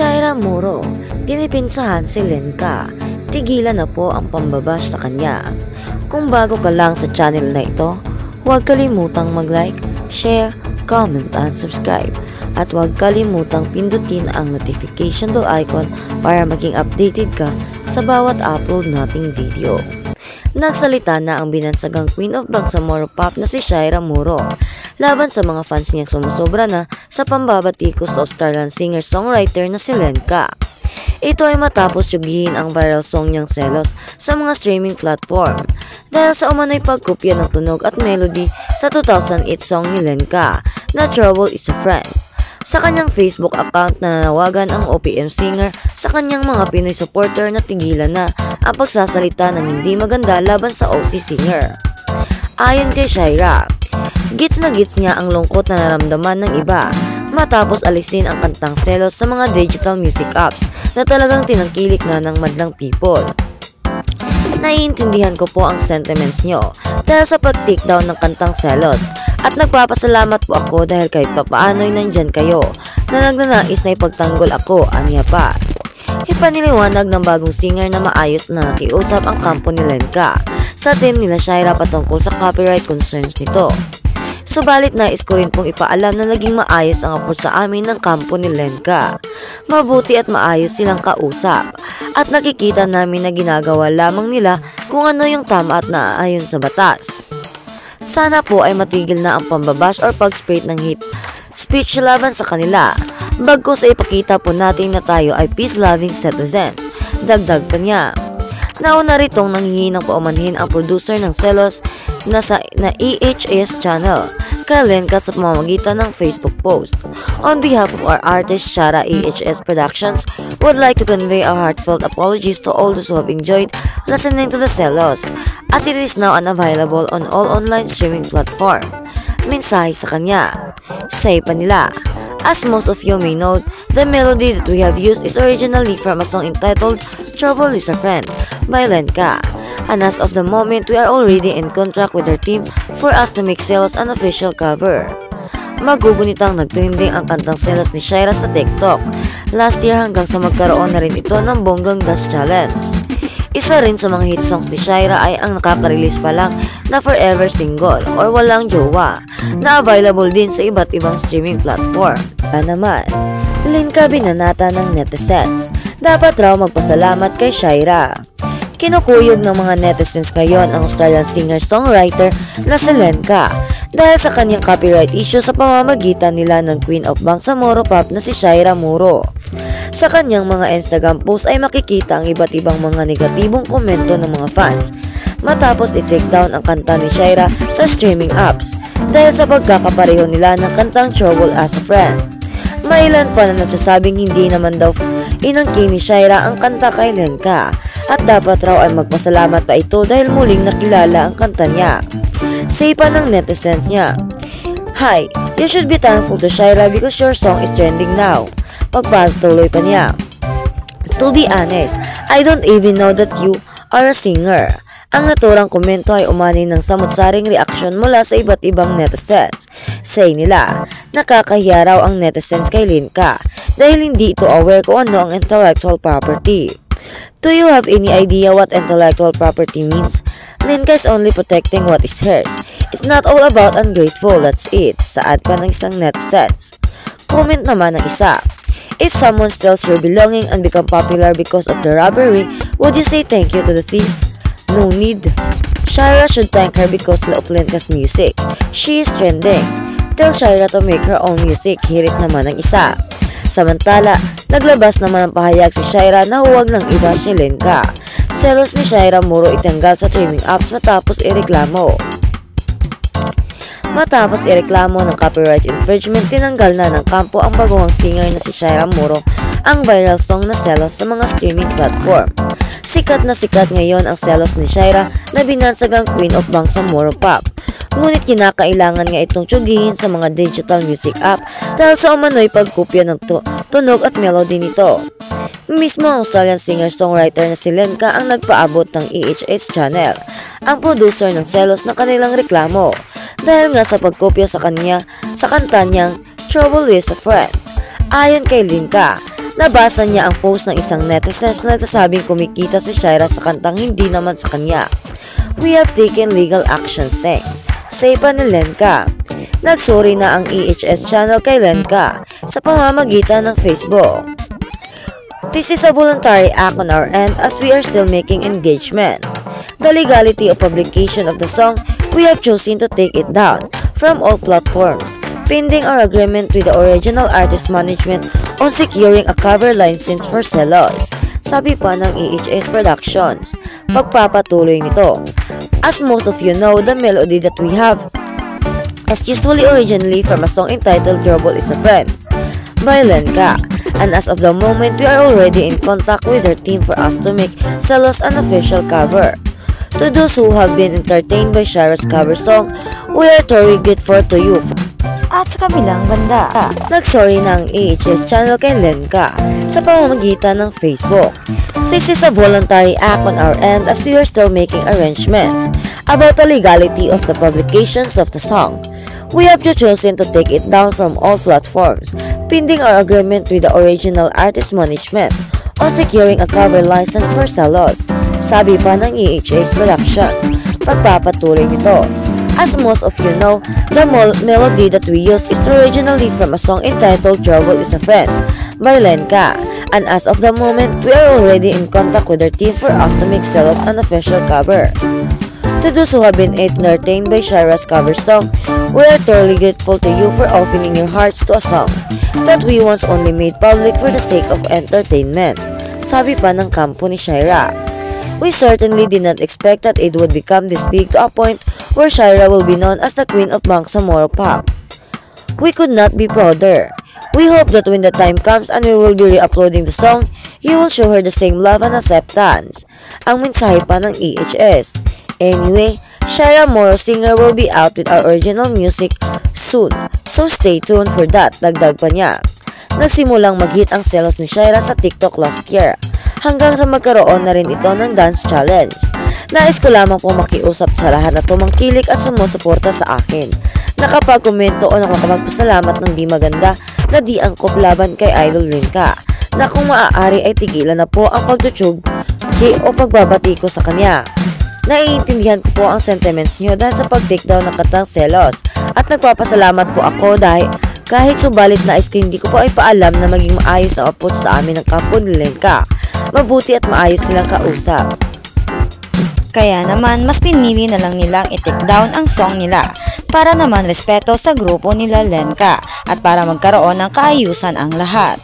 Shaira Muro, dinipinsahan si Lenka. Tigilan na po ang pambabash sa kanya. Kung bago ka lang sa channel na ito, huwag kalimutang mag-like, share, comment at subscribe. At huwag kalimutang pindutin ang notification bell icon para maging updated ka sa bawat upload nating video. Nagsalita na ang binansagang Queen of Bangsamoro Pop na si Shaira Muro laban sa mga fans niyang sumusobra na sa pambabatikos sa Australian singer-songwriter na si Lenka. Ito ay matapos yugihin ang viral song niyang Selos sa mga streaming platform dahil sa umano'y pagkopya ng tunog at melody sa 2008 song ni Lenka na Trouble is a Friend. Sa kanyang Facebook account na nanawagan ang OPM singer sa kanyang mga Pinoy supporter na tigilan na ang pagsasalita ng hindi maganda laban sa OC singer. Ayon kay Shaira, gits na gits niya ang lungkot na naramdaman ng iba matapos alisin ang kantang Selos sa mga digital music apps na talagang tinangkilik na ng madlang people. Naiintindihan ko po ang sentiments nyo dahil sa pag-takedown ng kantang Selos at nagpapasalamat po ako dahil kahit papaano'y nandyan kayo na nagnanais na ipagtanggol ako, anya pa. Ipaniliwanag ng bagong singer na maayos na nakiusap ang kampo ni Lenka sa team nila Shaira patungkol sa copyright concerns nito. Subalit nais ko rin pong ipaalam na naging maayos ang approach sa amin ng kampo ni Lenka. Mabuti at maayos silang kausap at nakikita namin na ginagawa lamang nila kung ano yung tama at naaayon sa batas. Sana po ay matigil na ang pambabash or pag-spread ng hate speech laban sa kanila. Bagkus ay ipakita po natin na tayo ay peace-loving citizens. Dagdag pa niya. Nauna ritong nanghihingi ng paumanhin ang producer ng Selos na EHS channel kay Lenka sa pamamagitan ng Facebook post. On behalf of our artist Shaira EHS Productions, would like to convey our heartfelt apologies to all those who have enjoyed listening to the Selos, as it is now unavailable on all online streaming platform. Mensahe sa kanya. Say pa nila, as most of you may know, the melody that we have used is originally from a song entitled Trouble is a Friend by Lenka. And as of the moment, we are already in contract with our team for us to make Selos an official cover. Magugunitang nagtrending ang kantang Selos ni Shaira sa TikTok last year hanggang sa magkaroon na rin ito ng bonggang dance challenge. Isa rin sa mga hit songs ni Shaira ay ang nakaka-release pa lang na Forever Single or Walang Jowa na available din sa iba't ibang streaming platform. Naman, Lenka binanata ng netizens. Dapat raw magpasalamat kay Shaira. Kinukuyog ng mga netizens ngayon ang Australian singer-songwriter na si Lenka dahil sa kanyang copyright issue sa pamamagitan nila ng Queen of Bangsamoro Pop na si Shaira Muro. Sa kanyang mga Instagram post ay makikita ang iba't ibang mga negatibong komento ng mga fans matapos i-take down ang kanta ni Shaira sa streaming apps dahil sa pagkakapareho nila ng kantang Trouble as a Friend. May ilan pa na nagsasabing hindi naman daw inangkin ni Shaira ang kanta kay Lenka at dapat raw ay magpasalamat pa ito dahil muling nakilala ang kanta niya. Say pa ng netizens niya, "Hi, you should be thankful to Shaira because your song is trending now." Pagpatuloy pa niya, "To be honest, I don't even know that you are a singer." Ang naturang komento ay umani ng samut-saring reaksyon mula sa iba't ibang netizens. Say nila, nakakahiya raw ang netizens kay Lenka dahil hindi ito aware kung ano ang intellectual property. Do you have any idea what intellectual property means? Lenka is only protecting what is hers. It's not all about ungrateful, that's it. Saad pa ng isang netizens. Comment naman ng isa, if someone steals your belonging and become popular because of the robbery, would you say thank you to the thief? No need. Shaira should thank her because of Lenka's music. She is trending. Tell Shaira to make her own music, hirit naman ng isa. Samantala, naglabas naman ang pahayag si Shaira na huwag ng iba si Lenka. Selos ni Shaira Muro itanggal sa streaming apps matapos ireklamo. Matapos ireklamo ng copyright infringement, tinanggal na ng kampo ang baguhang singer na si Shaira Muro ang viral song na Selos sa mga streaming platform. Sikat na sikat ngayon ang Selos ni Shaira na binansagang Queen of Bangsamoro Pop. Ngunit kinakailangan nga itong tsugihin sa mga digital music app dahil sa umano'y pagkopya ng tunog at melody nito. Mismo ang Australian singer-songwriter na si Lenka ang nagpaabot ng EHS channel, ang producer ng Selos na kanilang reklamo dahil nga sa pagkopya sa kanya sa kanta niyang Trouble is a Friend. Ayon kay Lenka, Nabasa niya ang post ng isang netizens na nagsasabing kumikita si Shaira sa kantang hindi naman sa kanya. We have taken legal actions, thanks. Say pa ni Lenka. Nagsorry na ang EHS channel kay Lenka sa pamamagitan ng Facebook. This is a voluntary act on our end as we are still making engagement. The legality of publication of the song, we have chosen to take it down from all platforms, pending our agreement with the original artist management on securing a cover license for Celos, sabi pa ng EHS Productions. Pagpapatuloy nito. As most of you know, the melody that we have is usually originally from a song entitled Trouble is a Friend by Lenka, and as of the moment, we are already in contact with her team for us to make Celos an official cover. To those who have been entertained by Shaira's cover song, we are truly grateful to you. At sa kabilang banda, nagsorry ng EHS channel kay Lenka sa pamamagitan ng Facebook. This is a voluntary act on our end as we are still making arrangement about the legality of the publications of the song. We have chosen to take it down from all platforms, pending our agreement with the original artist management on securing a cover license for Celos, sabi pa ng EHS Productions. Pagpapatuloy nito. As most of you know, the melody that we used is originally from a song entitled Trouble is a Friend by Lenka, and as of the moment, we are already in contact with their team for us to make Celos an official cover. To those who have been entertained by Shaira's cover song, we are thoroughly grateful to you for opening your hearts to a song that we once only made public for the sake of entertainment, sabi pa ng kampo ni Shaira. We certainly did not expect that it would become this big to a point where Shaira will be known as the Queen of Bangsamoro Pop. We could not be prouder. We hope that when the time comes and we will be re-uploading the song, you will show her the same love and acceptance. Ang mensahe pa ng EHS. Anyway, Shaira Moro Singer will be out with our original music soon, so stay tuned for that, dagdag pa niya. Nagsimulang mag-hit ang Celos ni Shaira sa TikTok last year, hanggang sa magkaroon na rin ito ng dance challenge. Nais ko lamang po makiusap sa lahat na tumangkilik at sumusuporta sa akin, nakapag-komento o nakapagpasalamat ng di maganda na di angkop laban kay Idol Lenka, na kung maaari ay tigilan na po ang pagtutug o pagbabati ko sa kanya. Naiintindihan ko po ang sentiments niyo dahil sa pag-takedown ng kantang Celos, at nagpapasalamat po ako dahil kahit subalit nais ko hindi ko po ay paalam na maging maayos na approach sa amin ng kampo ni Lenka. Mabuti at maayos silang kausap. Kaya naman, mas pinili na lang nilang i-take down ang song nila para naman respeto sa grupo nila Lenka at para magkaroon ng kaayusan ang lahat.